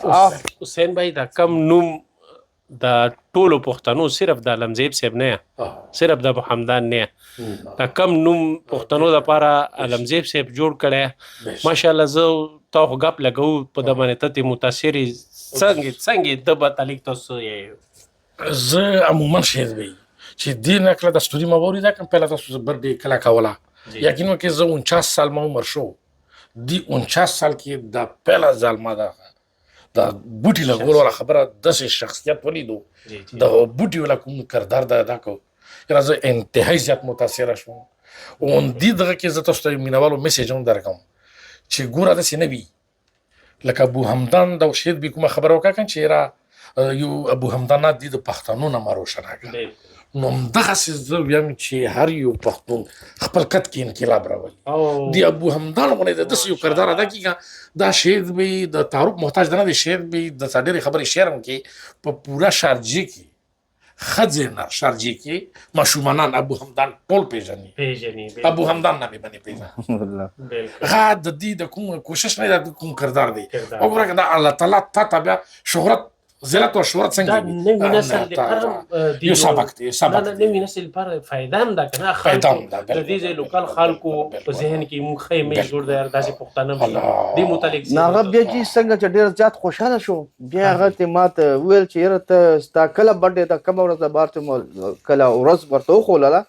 حسین بھائی دا کم نوم د ټولو پښتنو صرف د علمزیب صاحب نه صرف د ابو حمدان نه دا کم نوم پښتنو دپاره علمزیب صاحب جوړ کړی ماشاءالله. زه تا خو ګپ لګو په د باندې ته متاثرې څنګه د به تعلیق تاسو یې زه عموما شعر وی چې دې نه کله د ستوري ما واورېده کوم پهله تاسو برډې کله کوله یقینا کې زه 49 سال ما عمر شو دی 49 سال کې د پهله ځل ما د بوټي لګولو والا خبره داسې شخصیت ولیدو د بوټي والا کوم کردار د ادا کو زه انتهایی زیات متاثره شوم او دې دغه کې زه تاسو ته مینوالو میسیج هم درکوم چې ګوره داسې نه وي لکه ابو حمدان د شهید بي کومه خبره وکړه چې را یو ابو حمدان د پښتنو نه مروشنه کړ نو همدغسې زه وایم چې هر یو پښتون خپل قد کې انقلاب راولي د ابو حمدان غوندې د داسې یو کردار ادا کېږي دا شعر به د تعارف محتاج نه دی شعر به د ډېرې خبرې شعر هم کې په پوره شارجې کې ښځې نه شارجې کې ماشومانان ابو حمدان ټول پېژني ابو حمدان نه مې باندې پېژني هغه د دې د کوم کوشش نه د کوم کردار دی وګوره که دا الله تعالی تا ته بیا شهرت زیرت او شهرت څنګه نوی نسل لپاره یو سبق دی نوی نسل لپاره فایده هم ده که نه خلکو د دې ځای لوکال خلکو په ذهن کې موږ ښه ایمیج جوړ دی داسې پښتانه دې متعلق نو هغه بیا چې څنګه چې ډېر زیات خوشحاله شو بیا هغه ته ماته وویل چې یاره ته ستا کله برډې ته کومه ورځ بار ته کله ورځ ورته وښولله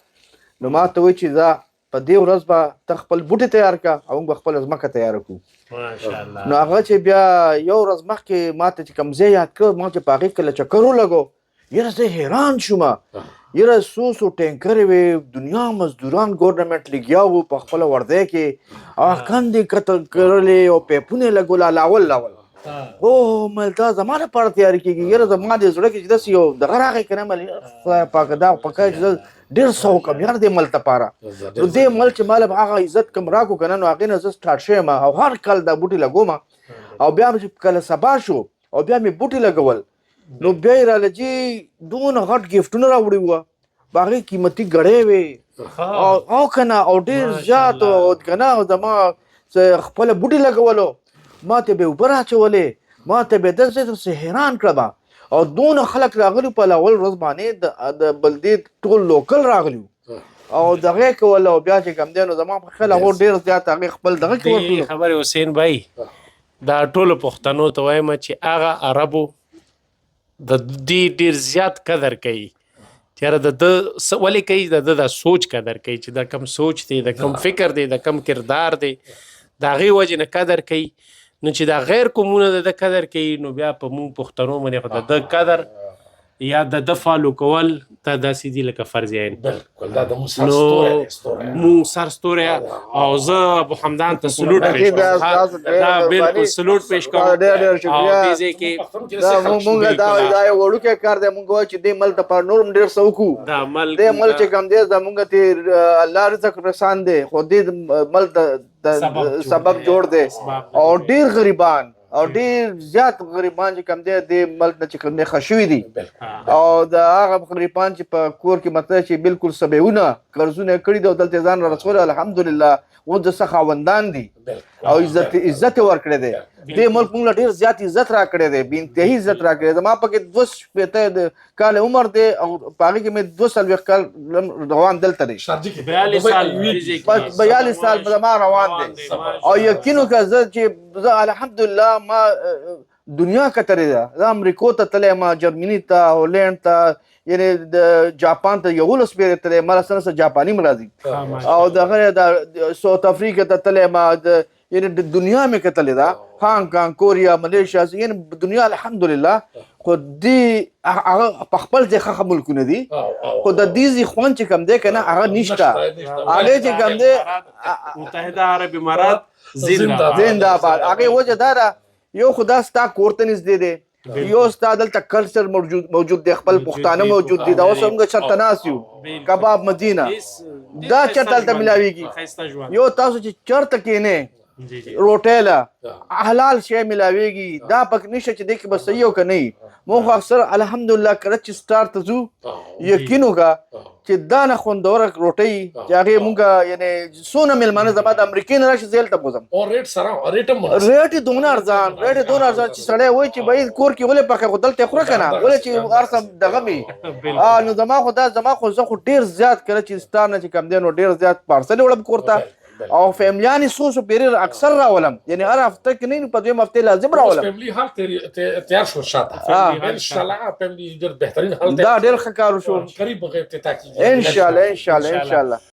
نو ما ته وایي چې دا په دې ورځ به ته خپل بوټي تیار کړه او موږ به خپله ځمکه تیاره کړو نو هغه چې بیا یو ورځ مخکې ما ته چې کوم ځای یاد کړ ما چې په هغې کې له چکر ولګو یاره زه حیران شوم یاره څو ټینکرې وې دنیا مزدوران ګورنمنټ لګیا وو په خپله وردی کې هغه کندې کرلې او پیپونه یې لګول لاول او مل دا زما لپاره تیارې کېږي یاره زما دې زړه کې چې داسې یو دغه راغی که نه مل خدای پاکه دا پکار چې زه ډېر څه وکړم یاره دې مل لپاره نو دې مل چې ما له هغه عزت کم راکړو که نه نو هغې نه زه سټارټ شوی یم او هر کال دا بوټي لګوم او بیا چې کله سبا شو او بیا مې بوټي لګول نو بیا یې راله چې دونه غټ ګفټونه راوړي وه په هغې قیمتي ګړۍ وې او که نه او ډېر زیات او که نه زما خپله بوټي لګولو ما ته به اوبه راچولې ما ته به داسې حیران کړم او دونه خلک راغلي په اول ورځ باندې د بلدې ټول لوکل راغلي او دغه کول او بیا چې کوم دی نو زما په خیال هغه ډېر زیات هغې خپل دغه کې ورکړو خبرې حسین بھائی دا ټولو پښتنو ته وایم چې هغه عربو د دې ډېر زیات قدر کوي چې یاره د ده ولې کوي د ده د سوچ قدر کوي چې دا کم سوچ دی د کم فکر دی د کم کردار دی د هغې وجې نه قدر کوي نو چې دا غیر قومونه د ده قدر کوي نو بیا په موږ پښتنو باندې خو د ده قدر یا د ده فالو کول دا داسې دي لکه فرض عین نو مونږ سر ستوری او زه ابو حمدان ته سلوټ پیش کوم دا بالکل سلوټ پیش کوم او دې ځای کې دا مونږ دا یو وړوکی کار دی مونږ وایو چې دې مل ته په نور هم ډېر څه وکړو دا مل دې مل چې کوم دی زمونږ ته الله رزق رسان دی خو دې مل ته سبب جوړ دی او ډېر غریبان او ډېر زیات غریبان چې کوم دی دې ملک نه چې کوم دی ښه شوي دي او د هغه غریبان چې په کور کې مطلب چې بالکل سبیونه قرضونه یې کړي دي او دلته یې ځان را رسولی الحمدلله اوس د څه خاوندان دي او عزت یې ورکړی دی دې ملک موږ له ډېر زیات عزت را کړی دی بې انتهایي عزت را کړی دی زما پکې 2 کاله عمر دی او په هغې کې مې 2 کال روان دلته دی 42 سال زما روان دی او یقین وکړه زه چې زه الحمدلله ما دنیا کتلې ده زه امریکو ته تللی یم جرمني ته هولینډ ته یعنې د جاپان ته 11 پیرې تللی ما له څه نه څه جاپاني م راځي او دغه د ساوت افریقا ته تللی یم یعنې د دنیا مې کتلې ده هانګ کانګ کوریا ملیشیا یعنې دنیا الحمدلله خو دې هغه په خپل ځای ښه ملکونه دي خو د دې ځای خوند چې کوم دی که نه هغه نشته هغې چې کوم دی متحده عرب امارات زنده‌باد هغې وجه دا ده یو خو دا ستا کور ته نږدې دی یو ستا دلته کلچر موجود دی خپل پښتانه موجود دي دا اوس موږ چېرته ناست یو کباب مدینه دا چېرته هلته ملاویږي یو تاسو چې چېرته کښېنئ جی جی روټۍ له حلال شی ملاویږي دا پک نشه چې دی کې به صحیح او که نه وي مونږ خو اکثر الحمدلله کله چې سټار ته ځو یقین وکړه چې دا نه خوندوره روټۍ چې هغې مونږ یعنې څونه میلمانه زما د امریکې نه راشي زه هلته بوځم او ریټ سره ریټ هم ریټ یې دومره ارزان ریټ یې دومره ارزان چې سړی وایي چې بهی کور کې ولې پخې خو دلته یې خوره که نه ولې چې هر څه دغه وي نو زما خو زه خو ډېر زیات کله چې ستا نه چې کوم دی نو ډېر زیات پارسل یې وړم کور ته او فیملیان یې څو پیرې اکثر راولم یعنې هر هفته کې نه په دویم هفتې لازم راولم فیملی حال تیار شو شاته انشاءالله فیملی ډېر بهترین حال دا ډېر ښه کار وشو قریب به افتتاح کیږي انشاءالله